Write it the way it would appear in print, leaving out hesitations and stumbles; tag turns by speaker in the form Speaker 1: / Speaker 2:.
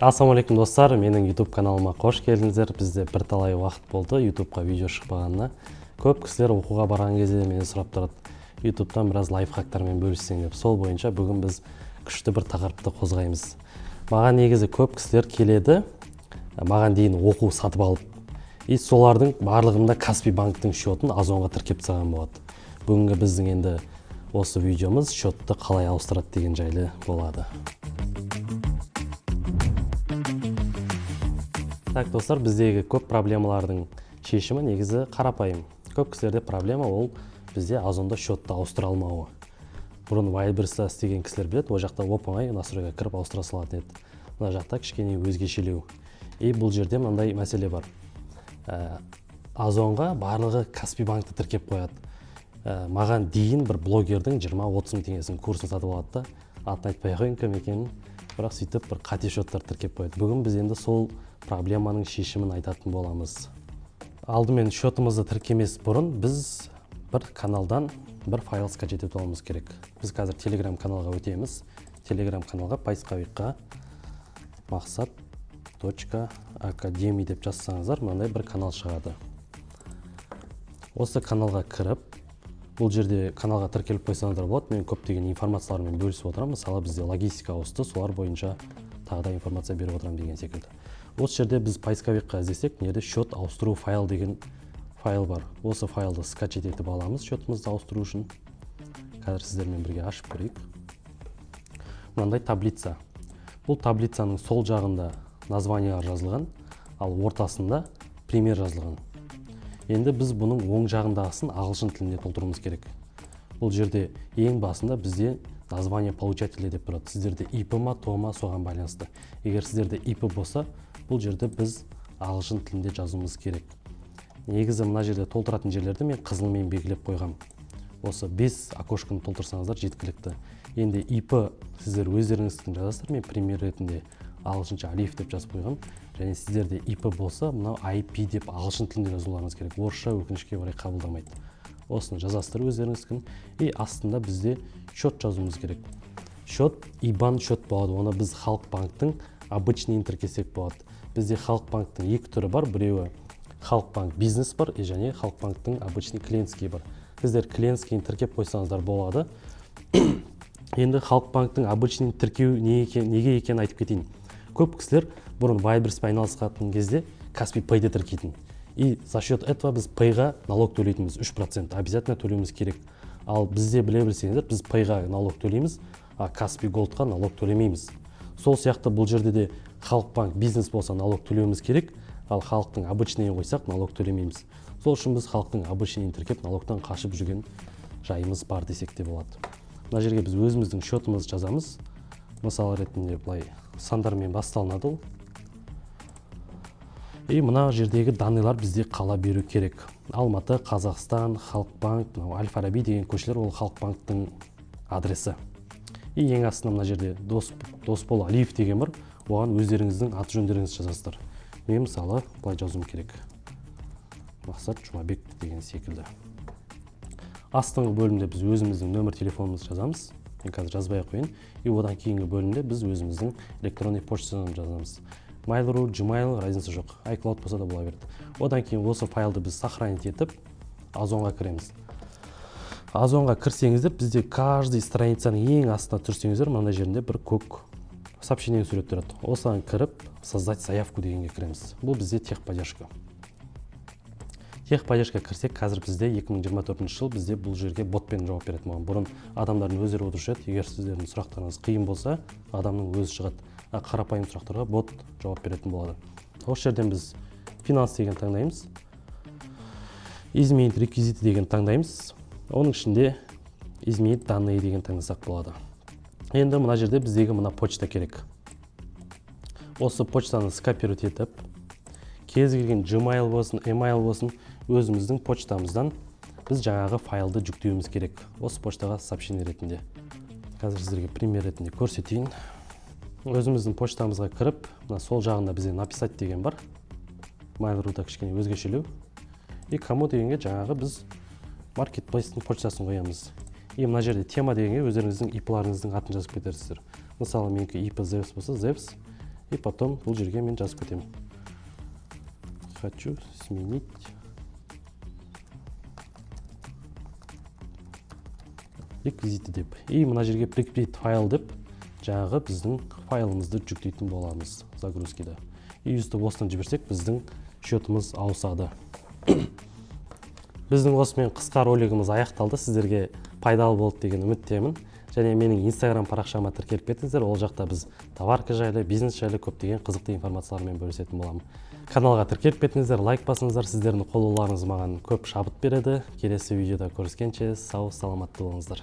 Speaker 1: Ассалаумағалейкум достар, менің YouTube каналыма қош келдіңіздер. Бізде бірталай уақыт болды YouTubeға видео шықпағанына. Көп кісілер оқуға барған кезде мені сұрап тұрады, YouTube'дан біраз лайфхактармен бөліссең деп. Сол бойынша бүгін біз күшті бір тақырыпты қозғаймыз. Маған негізі көп кісілер келеді, маған дейін оқу сатып алып, и солардың барлығында Каспий банктың счетын Озонға тіркеп тастаған болады. Бүгінгі біздің енді осы видеомыз счетты қалай ауыстырады деген жайлы болады. Так, достар, біздегі көп проблемалардың шешімі негізі қарапайым. Көп кісілерде проблема ол бізде Озонда счетты ауыстыра алмауы. Бұрын Wildberries'та істеген кісілер біледі, ол жақта оп-оңай настройға кіріп ауыстыра салатын еді. Мына жақта кішкене өзгешелеу. И бұл жерде мынандай мәселе бар. Озонға барлығы Каспий банкты тіркеп қояды. Маған дейін бір блогердің 20-30 мың теңгесінің курсын сатып алады да, атын айтпай қойын кім екенін, бірақ сөйтіп бір қате счеттар тіркеп қояды. Бүгін біз енді сол проблеманың шешімін айтатын боламыз. Алдымен счетымызды тіркемес бұрын біз бір каналдан бір файл скачать етіп алуымыз керек. Біз қазір Telegram каналға өтеміз. Telegram каналға поисковикқа maqsad.academy деп жазсаңыздар, мынандай бір канал шығады. Осы каналға кіріп, бұл жерде каналға тіркеліп қойсаңыздар болады. Мен көптеген информациялармен бөлісіп отырамын. Мысалы, бізде логистика ауысты, солар бойынша тағы да информация беріп отырамын деген секілді. Осы жерде біз поисковикқа іздесек, мынерде счет ауыстыру файл деген файл бар. Осы файлды скачать етіп аламыз счетымызды ауыстыру үшін. Қазір сіздермен бірге ашып көрейік. Мынандай таблица. Бұл таблицаның сол жағында названиялар жазылған, ал ортасында пример жазылған. Енді біз бұның оң жағындағысын ағылшын тілінде толтыруымыз керек. Бұл жерде ең басында бізде название получателя деп тұрады. Сіздерде IP ма, TO ма соған байланысты. Егер сіздерде IP болса, бұл жерде біз ағылшын тілінде жазуымыз керек. Негізі мына жерде толтыратын жерлерді мен қызылмен белгілеп қойғам. Осы 5 окошканы толтырсаңыздар жеткілікті. Енді IP сіздер өздеріңіздің жазасыздар, мен пример ретінде ағылшынша алиф деп жазып қойғам. Және сіздерде IP болса, мынау IP деп ағылшын тілінде жазуларыңыз керек. Орысша өкінішке орай қабылдамайды. Осыны жазасыздар өздеріңіздің. И астында бізде счет жазуымыз керек. Счет IBAN счет болады. Оны біз Халық банктың обычный тіркесек болады. Бізде Халық банктың екі түрі бар. Біреуі Халық банк бизнес бар, және Халық банктың обычный клиентский бар. Сіздер клиентский тіркеп қойсаңыздар болады. Енді Халық банктың обычный тіркеу неге екенін айтып кетейін. Көп кісілер бұрын Wildberries'пен айналысқан кезде Каспий Pay'де тіркейтін. И за счет этого біз Pay'ға налог төлейтінбіз 3%. Обязательно төлеуіміз керек. Ал бізде біле білсеңіздер, біз Pay'ға налог төлейміз, а Каспий Gold'қа налог төлемейміз. Сол сияқты бұл жерде де Халық банк бизнес болса налог төлеуіміз керек, ал халықтың обычныйын қойсақ налог төлемейміз. Сол үшін біз халықтың обычныйын тіркеп налогтан қашып жүрген жайымыз бар десек те болады. Мына жерге біз өзіміздің счетымызды жазамыз. Мысал ретінде былай сандармен басталынады ол. И мына жердегі данныйлар бізде қала беру керек. Алматы, Қазақстан, Халық банк, Әл-Фараби деген көшелер ол Халық банктың адресі. И ең астына мына жерде Досбол Алиев деген бар. Оған өздеріңіздің аты жөндеріңізді жазасыздар. Мен мысалы былай жазуым керек. Мақсат Жұмабек деген секілді. Астыңғы бөлімде біз өзіміздің нөмір телефонымызды жазамыз. Мен қазір жазбай қойын. И одан кейінгі бөлімде біз өзіміздің электронный почтаны жазамыз. Mail.ru, Gmail разница жоқ. iCloud болса да бола береді. Одан кейін осы файлды біз сохранить етіп Озонға кіреміз. Озонға кірсеңіздер, бізде каждый страницаның ең астына түрсеңіздер, мынандай жерінде бір көк сообщение сурет тұрады. Осыған кіріп, создать заявку дегенге кіреміз. Бұл бізде техподдержка. Техподдержка кірсек, қазір бізде 2024 жыл бізде бұл жерге ботпен жауап береді. Бұрын адамдардың өздері отырушы еді. Егер сіздердің сұрақтарыңыз қиын болса, адамның өзі шығады. Қарапайым сұрақтарға бот жауап беретін болады. Осы жерден біз финанс деген таңдаймыз. Изменить реквизиты деген таңдаймыз. Оның ішінде изменить данные деген таңдасақ болады. Енді мына жерде біздегі мына почта керек. Осы почтаны скопировать етіп, кез келген Gmail болсын, email болсын, өзіміздің почтамыздан біз жаңағы файлды жүктеуіміз керек. Осы почтаға сообщение ретінде. Қазір сіздерге пример ретінде көрсетейін. Өзіміздің почтамызға кіріп, сол жағында бізде написать деген бар. Mail.ru-да кішкене өзгешелеу. И кому дегенге жаңағы біз маркетплейстің почтасын қоямыз. И мына жерде тема дегенге өздеріңіздің IP-ларыңыздың атын жазып кетерсіздер. Мысалы, менікі IP Zevs болса, Zevs. и потом бұл жерге мен жазып кетемін. Хочу сменить реквизиты деп. И мына жерге прикрепить файл деп, жаңағы біздің файлымызды жүктейтін боламыз загрузкида. И үстіп осыны жіберсек, біздің счетымыз ауысады. Біздің осымен қысқа ролигіміз аяқталды. Сіздерге пайдалы болды деген үміттемін. Және менің Instagram парақшама тіркеліп кетіңіздер. Ол жақта біз товарка жайлы, бизнес жайлы көптеген қызықты информациялармен бөлісетін боламын. Каналға тіркеліп кетіңіздер, лайк басыңыздар. Сіздердің қолдауларыңыз маған көп шабыт береді. Келесі видеода көріскенше сау саламатты болыңыздар.